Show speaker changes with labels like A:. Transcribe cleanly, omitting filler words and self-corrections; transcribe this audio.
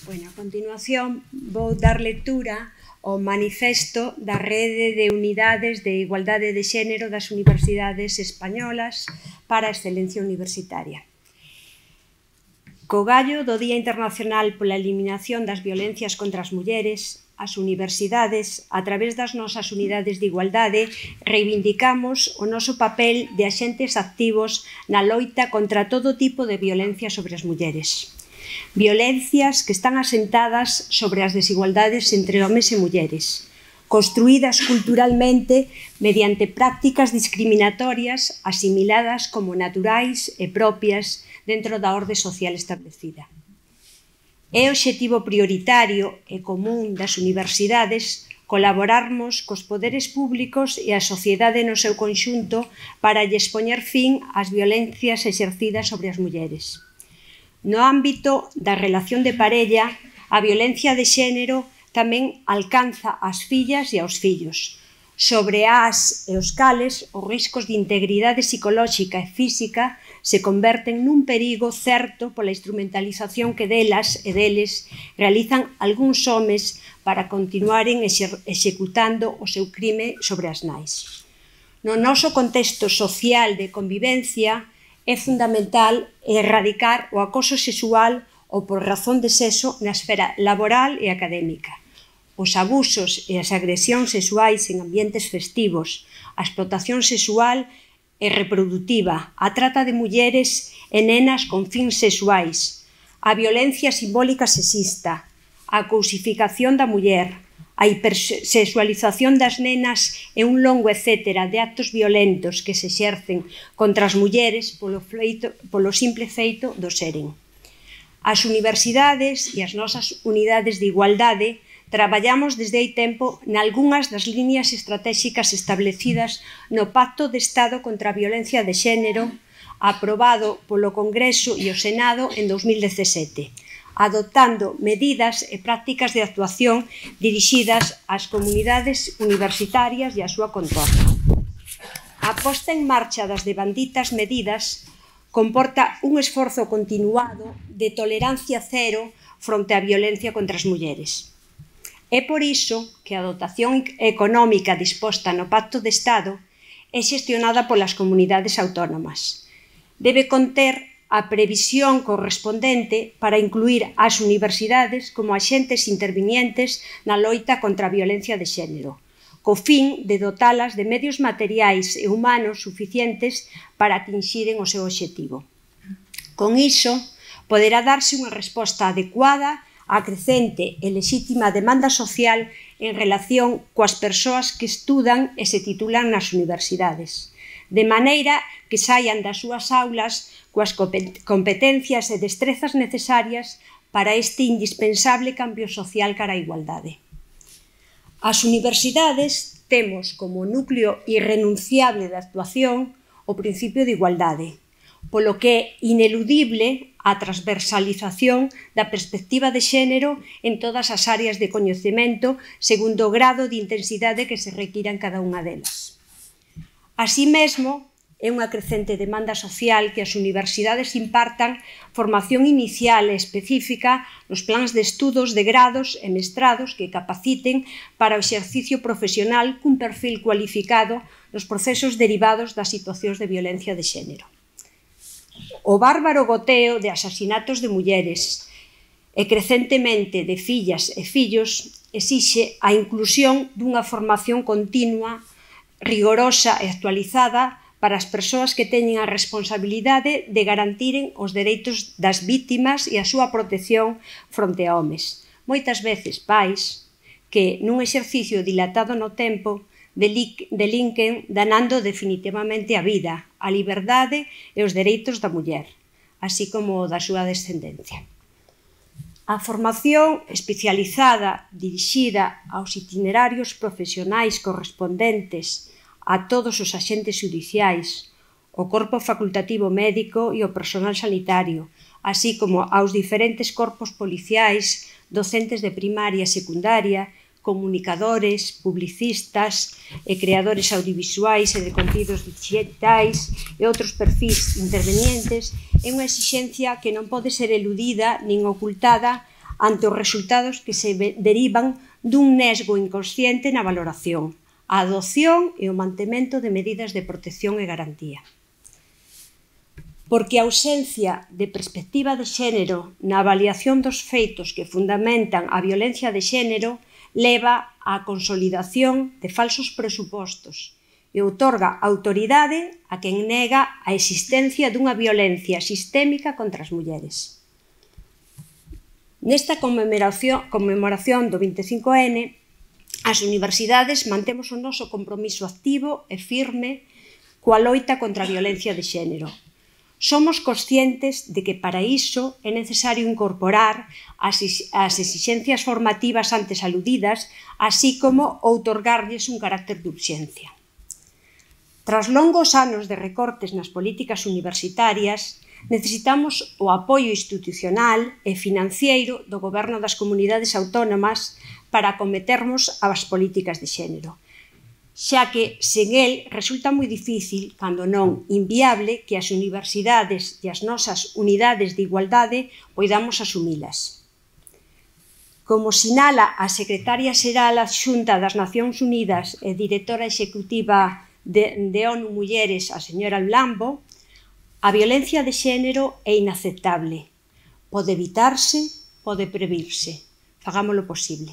A: Bueno, a continuación vou dar lectura ao manifesto da Rede de Unidades de Igualdade de Xénero das Universidades Españolas para a Excelencia Universitaria. Co gallo do Día Internacional pola Eliminación das Violencias contra as Mulleres, as universidades, a través das nosas unidades de igualdade, reivindicamos o noso papel de axentes activos na loita contra todo tipo de violencia sobre as mulleres. Violencias que están asentadas sobre as desigualdades entre homes e mulleres, construídas culturalmente mediante prácticas discriminatorias asimiladas como naturais e propias dentro da orde social establecida. É obxectivo prioritario e común das universidades colaborarmos cos poderes públicos e a sociedade no seu conxunto para lles poñer fin ás violencias exercidas sobre as mulleres. No ámbito da relación de parella, a violencia de xénero tamén alcanza as fillas e aos fillos. Sobre as e os cales, os riscos de integridade psicolóxica e física se converten nun perigo certo pola instrumentalización que delas e deles realizan algúns homes para continuaren executando o seu crime sobre as nais. No noso contexto social de convivencia, é fundamental erradicar o acoso sexual ou por razón de sexo na esfera laboral e académica. Os abusos e as agresións sexuais en ambientes festivos, a explotación sexual e reproductiva, a trata de mulleres e nenas con fins sexuais, a violencia simbólica sexista, a cousificación da muller, a hipersexualización das nenas e un longo etcétera de actos violentos que se exercen contra as mulleres polo simple feito do seren. As universidades e as nosas unidades de igualdade traballamos desde hai tempo nalgunhas das líneas estratéxicas establecidas no Pacto de Estado contra a Violencia de Xénero aprobado polo Congreso e o Senado en 2017, adoptando medidas e prácticas de actuación dirixidas ás comunidades universitarias e á súa contorna. A posta en marcha das devanditas medidas comporta un esforzo continuado de tolerancia cero fronte á violencia contra as mulleres. É por iso que a dotación económica disposta no Pacto de Estado é xestionada polas comunidades autónomas. Debe conter a previsión correspondente para incluir as universidades como axentes intervinientes na loita contra a violencia de xénero, co fin de dotalas de medios materiais e humanos suficientes para atinxiren o seu obxectivo. Con iso, poderá darse unha resposta adecuada á crecente e lexítima demanda social en relación coas persoas que estudan e se titulan nas universidades, de maneira que saian das súas aulas coas competencias e destrezas necesarias para este indispensable cambio social cara á igualdade. As universidades temos como núcleo irrenunciable de actuación o principio de igualdade, polo que é ineludible a transversalización da perspectiva de xénero en todas as áreas de coñecemento segundo o grado de intensidade que se requira en cada unha delas. Así mesmo, é unha crecente demanda social que as universidades impartan formación inicial e específica nos plans de estudos de grados e mestrados que capaciten para o exercicio profesional cun perfil cualificado nos procesos derivados das situacións de violencia de xénero. O bárbaro goteo de asasinatos de mulleres e crecentemente de fillas e fillos exixe a inclusión dunha formación continua, rigorosa e actualizada para as persoas que teñen a responsabilidade de garantiren os dereitos das vítimas e a súa protección fronte a homes. Moitas veces pais que nun exercicio dilatado no tempo delinquen danando definitivamente a vida, a liberdade e os dereitos da muller, así como da súa descendencia. A formación especializada dirixida aos itinerarios profesionais correspondentes a todos os axentes xudiciais, o corpo facultativo médico e o personal sanitario, así como aos diferentes corpos policiais, docentes de primaria e secundaria, comunicadores, publicistas e creadores audiovisuais e de contidos digitais e outros perfis intervenientes, é unha exixencia que non pode ser eludida nin ocultada ante os resultados que se derivan dun nesgo inconsciente na valoración, a adopción e o mantemento de medidas de protección e garantía. Porque a ausencia de perspectiva de xénero na avaliación dos feitos que fundamentan a violencia de xénero leva á consolidación de falsos presupostos e outorga autoridade a quen nega a existencia dunha violencia sistémica contra as mulleres. Nesta conmemoración do 25N, as universidades mantemos o noso compromiso activo e firme coa loita contra a violencia de xénero. Somos conscientes de que para iso é necesario incorporar as exixencias formativas antes aludidas, así como outorgarlles un carácter de urxencia. Tras longos anos de recortes nas políticas universitarias, necesitamos o apoio institucional e financiero do Goberno das comunidades autónomas para acometermos as políticas de xénero, xa que sen el resulta moi difícil, cando non inviable, que as universidades e as nosas unidades de igualdade poidamos asumilas. Como sinala a secretaria xeral adxunta das Nacións Unidas e directora executiva de ONU Mulleres, a señora Lambo, a violencia de xénero é inaceptable. Pode evitarse, pode previrse. Fagámolo posible.